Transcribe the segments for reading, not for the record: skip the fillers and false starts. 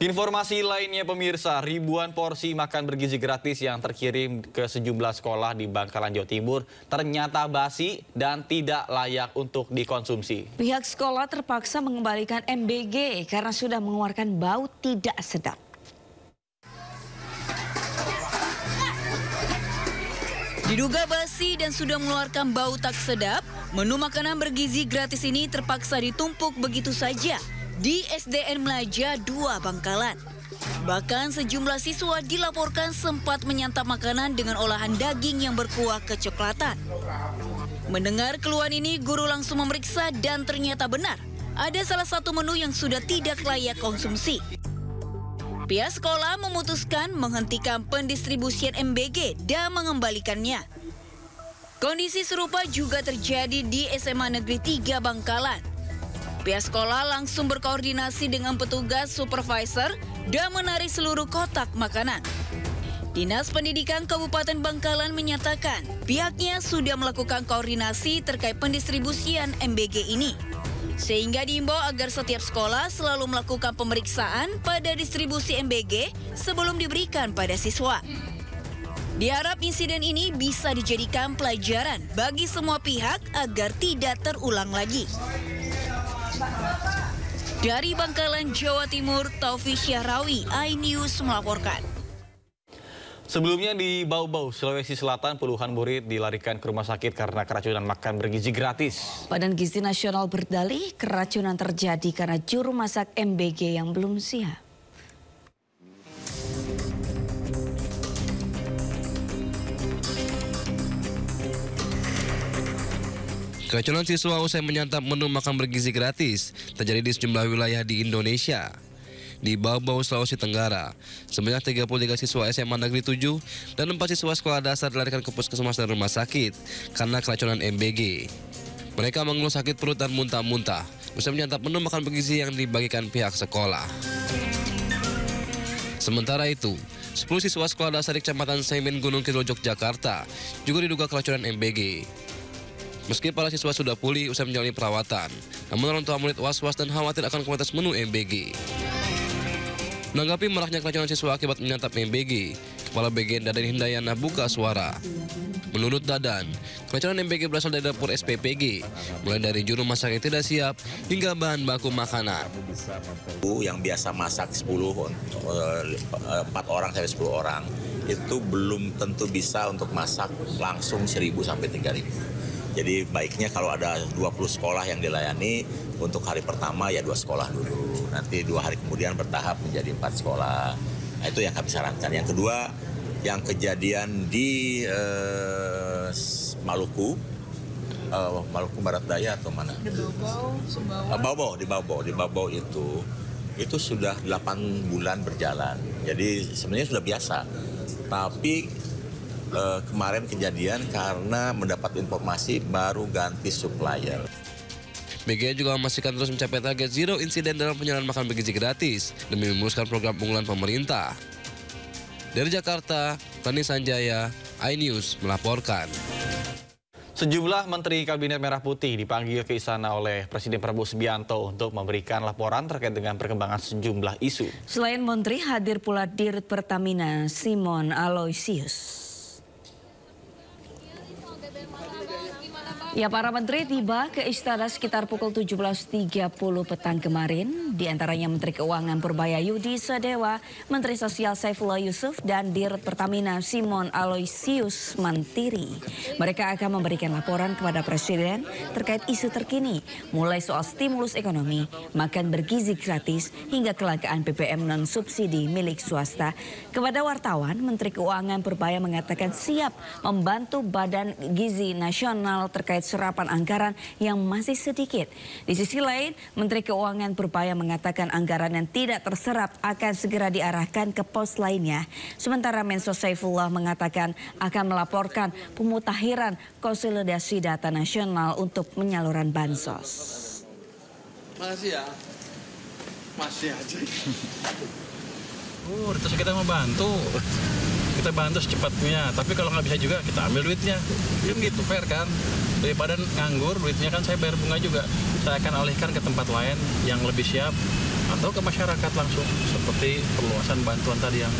Informasi lainnya pemirsa, ribuan porsi makan bergizi gratis yang terkirim ke sejumlah sekolah di Bangkalan, Jawa Timur ternyata basi dan tidak layak untuk dikonsumsi. Pihak sekolah terpaksa mengembalikan MBG karena sudah mengeluarkan bau tidak sedap. Diduga basi dan sudah mengeluarkan bau tak sedap, menu makanan bergizi gratis ini terpaksa ditumpuk begitu saja di SDN Melaja 2 Bangkalan. Bahkan sejumlah siswa dilaporkan sempat menyantap makanan dengan olahan daging yang berkuah kecoklatan. Mendengar keluhan ini, guru langsung memeriksa dan ternyata benar, ada salah satu menu yang sudah tidak layak konsumsi. Pihak sekolah memutuskan menghentikan pendistribusian MBG dan mengembalikannya. Kondisi serupa juga terjadi di SMA Negeri 3 Bangkalan. Pihak sekolah langsung berkoordinasi dengan petugas supervisor dan menarik seluruh kotak makanan. Dinas Pendidikan Kabupaten Bangkalan menyatakan pihaknya sudah melakukan koordinasi terkait pendistribusian MBG ini. Sehingga diimbau agar setiap sekolah selalu melakukan pemeriksaan pada distribusi MBG sebelum diberikan pada siswa. Diharap insiden ini bisa dijadikan pelajaran bagi semua pihak agar tidak terulang lagi. Dari Bangkalan, Jawa Timur, Taufik Syahrawi, iNews melaporkan. Sebelumnya di Bau-Bau, Sulawesi Selatan, puluhan murid dilarikan ke rumah sakit karena keracunan makan bergizi gratis. Badan Gizi Nasional berdalih keracunan terjadi karena juru masak MBG yang belum siap. Keracunan siswa usai menyantap menu makan bergizi gratis terjadi di sejumlah wilayah di Indonesia. Di Bau-Bau, Sulawesi Tenggara, sebanyak 33 siswa SMA Negeri 7 dan 4 siswa sekolah dasar dilarikan ke puskesmas dan rumah sakit karena keracunan MBG. Mereka mengeluh sakit perut dan muntah-muntah usai menyantap menu makan bergizi yang dibagikan pihak sekolah. Sementara itu, 10 siswa sekolah dasar di Kecamatan Semen, Gunung Kidul, Yogyakarta juga diduga keracunan MBG. Meski para siswa sudah pulih usai menjalani perawatan, namun orang tua murid was-was dan khawatir akan kualitas menu MBG. Menanggapi maraknya keracunan siswa akibat menyantap MBG, Kepala Bagian Dadan Hindayana buka suara. Menurut Dadan, keracunan MBG berasal dari dapur SPPG, mulai dari juru masak yang tidak siap hingga bahan baku makanan. Yang biasa masak 4 orang sampai 10 orang, itu belum tentu bisa untuk masak langsung 1.000 sampai 3.000. Jadi baiknya kalau ada 20 sekolah yang dilayani, untuk hari pertama ya 2 sekolah dulu. Nanti 2 hari kemudian bertahap menjadi 4 sekolah. Nah, itu yang kami sarankan. Yang kedua, yang kejadian di Maluku, Maluku Barat Daya atau mana? Di Bau-Bau itu sudah 8 bulan berjalan. Jadi sebenarnya sudah biasa. Tapi kemarin kejadian karena mendapat informasi baru ganti supplier. BGA juga memastikan terus mencapai target zero insiden dalam penyaluran makan bergizi gratis demi memuluskan program unggulan pemerintah. Dari Jakarta, Tani Sanjaya, iNews melaporkan. Sejumlah Menteri Kabinet Merah Putih dipanggil ke istana oleh Presiden Prabowo Subianto untuk memberikan laporan terkait dengan perkembangan sejumlah isu. Selain Menteri, hadir pula Dirut Pertamina Simon Aloysius. Ya, para menteri tiba ke istana sekitar pukul 17.30 petang kemarin. Di antaranya Menteri Keuangan Purbaya Yudi Sadewa, Menteri Sosial Saifullah Yusuf, dan Dirut Pertamina Simon Aloysius Mantiri. Mereka akan memberikan laporan kepada Presiden terkait isu terkini, mulai soal stimulus ekonomi, makan bergizi gratis, hingga kelangkaan BBM non-subsidi milik swasta. Kepada wartawan, Menteri Keuangan Purbaya mengatakan siap membantu Badan Gizi Nasional terkait serapan anggaran yang masih sedikit. Di sisi lain, Menteri Keuangan Purbaya mengatakan anggaran yang tidak terserap akan segera diarahkan ke pos lainnya. Sementara Mensos Saifullah mengatakan akan melaporkan pemutakhiran konsolidasi data nasional untuk penyaluran bansos. Makasih ya. Masih aja. Terus kita mau bantu. Kita bantu secepatnya, tapi kalau nggak bisa juga kita ambil duitnya. Kan gitu, fair kan? Daripada nganggur, duitnya kan saya bayar bunga juga. Saya akan alihkan ke tempat lain yang lebih siap. atau ke masyarakat langsung, seperti perluasan bantuan tadi yang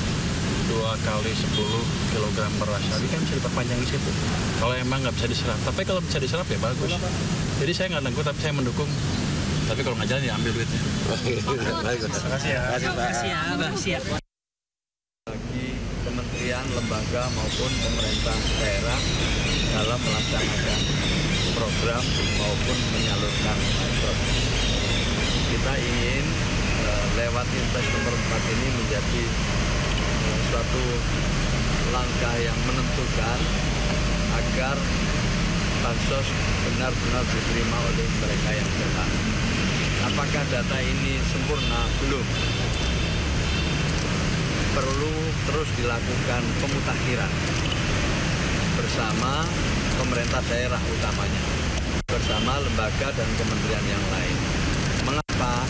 2 kali 10 kg beras tadi kan bisa diperpanjang di situ. Kalau emang nggak bisa diserap, tapi kalau bisa diserap ya bagus. Jadi saya nggak nengku, tapi saya mendukung. Tapi kalau nggak jalan ya ambil duitnya. Terima kasih ya. Siap. Bagi kementerian, lembaga maupun pemerintah daerah dalam melaksanakan program maupun menyalurkan program. Kita ingin lewat Inpres nomor 4 ini menjadi suatu langkah yang menentukan agar bansos benar-benar diterima oleh mereka yang berhak. Apakah data ini sempurna? Belum. Perlu terus dilakukan pemutakhiran bersama pemerintah daerah utamanya, bersama lembaga dan kementerian yang lain. Mengapa?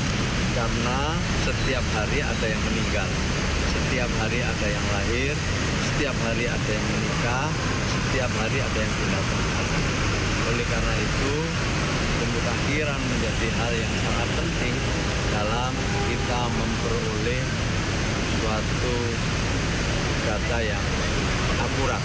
Karena setiap hari ada yang meninggal, setiap hari ada yang lahir, setiap hari ada yang menikah, setiap hari ada yang pindah tempat. Oleh karena itu, pemutakhiran menjadi hal yang sangat penting dalam kita memperoleh suatu data yang akurat.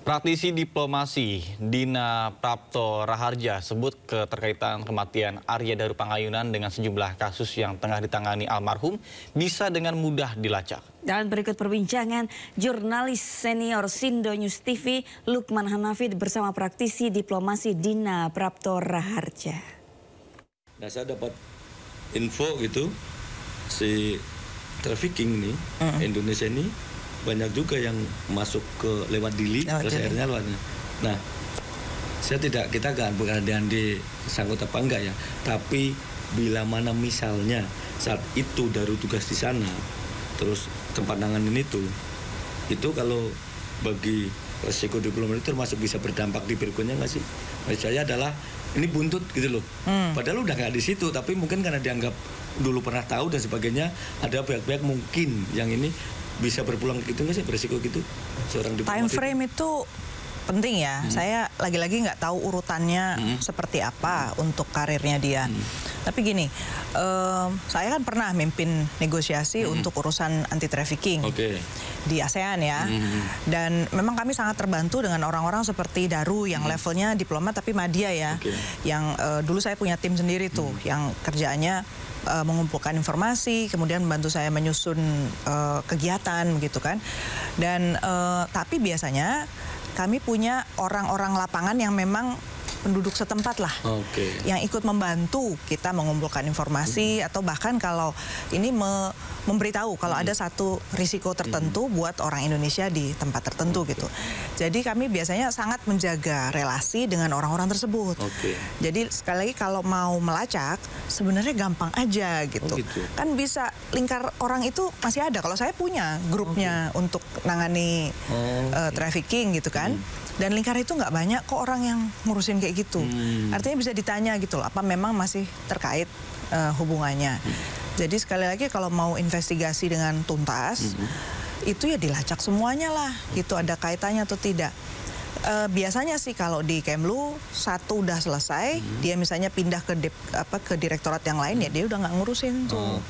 Praktisi diplomasi Dina Prapto Raharja sebut keterkaitan kematian Arya Daru Pangayunan dengan sejumlah kasus yang tengah ditangani almarhum bisa dengan mudah dilacak. Dan berikut perbincangan jurnalis senior Sindo News TV Lukman Hanafid bersama praktisi diplomasi Dina Prapto Raharja. Nah, saya dapat info gitu, si trafficking nih Indonesia ini banyak juga yang masuk ke lewat Dili, terus akhirnya lewat. Nah, kita kan bukan di sangkut apa enggak ya, tapi bila mana misalnya saat itu Daru tugas di sana, terus tempat nanganin itu kalau bagi resiko diplomasi termasuk bisa berdampak di berikutnya nggak sih? Maksud saya adalah ini buntut gitu loh. Padahal udah nggak di situ, tapi mungkin karena dianggap dulu pernah tahu dan sebagainya, ada pihak-pihak mungkin yang ini bisa berpulang gitu nggak sih, beresiko gitu seorang diplomat. Time frame itu penting ya. Saya lagi-lagi nggak tahu urutannya seperti apa untuk karirnya dia. Tapi gini, saya kan pernah mimpin negosiasi untuk urusan anti trafficking di ASEAN ya. Dan memang kami sangat terbantu dengan orang-orang seperti Daru yang levelnya diplomat tapi media ya. Yang dulu saya punya tim sendiri tuh yang kerjaannya mengumpulkan informasi, kemudian membantu saya menyusun kegiatan gitu kan. Dan tapi biasanya kami punya orang-orang lapangan yang memang penduduk setempat lah, yang ikut membantu kita mengumpulkan informasi atau bahkan kalau ini memberitahu kalau ada satu risiko tertentu buat orang Indonesia di tempat tertentu gitu. Jadi kami biasanya sangat menjaga relasi dengan orang-orang tersebut. Jadi sekali lagi kalau mau melacak sebenarnya gampang aja gitu. Kan bisa lingkar orang itu masih ada. Kalau saya punya grupnya untuk nangani trafficking gitu kan. Dan lingkar itu nggak banyak kok orang yang ngurusin kayak gitu. Artinya bisa ditanya gitu loh, apa memang masih terkait hubungannya. Jadi sekali lagi kalau mau investigasi dengan tuntas, itu ya dilacak semuanya lah, gitu ada kaitannya atau tidak. Biasanya sih kalau di Kemlu satu udah selesai, dia misalnya pindah ke direktorat yang lain ya dia udah nggak ngurusin tuh.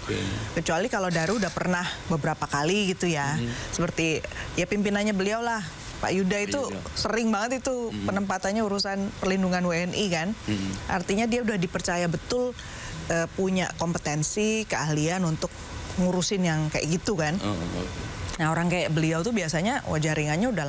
Kecuali kalau Daru udah pernah beberapa kali gitu ya, seperti ya pimpinannya beliau lah. Pak Yuda itu sering banget itu penempatannya urusan perlindungan WNI kan. Artinya dia udah dipercaya betul punya kompetensi, keahlian untuk ngurusin yang kayak gitu kan. Nah orang kayak beliau tuh biasanya jaringannya udah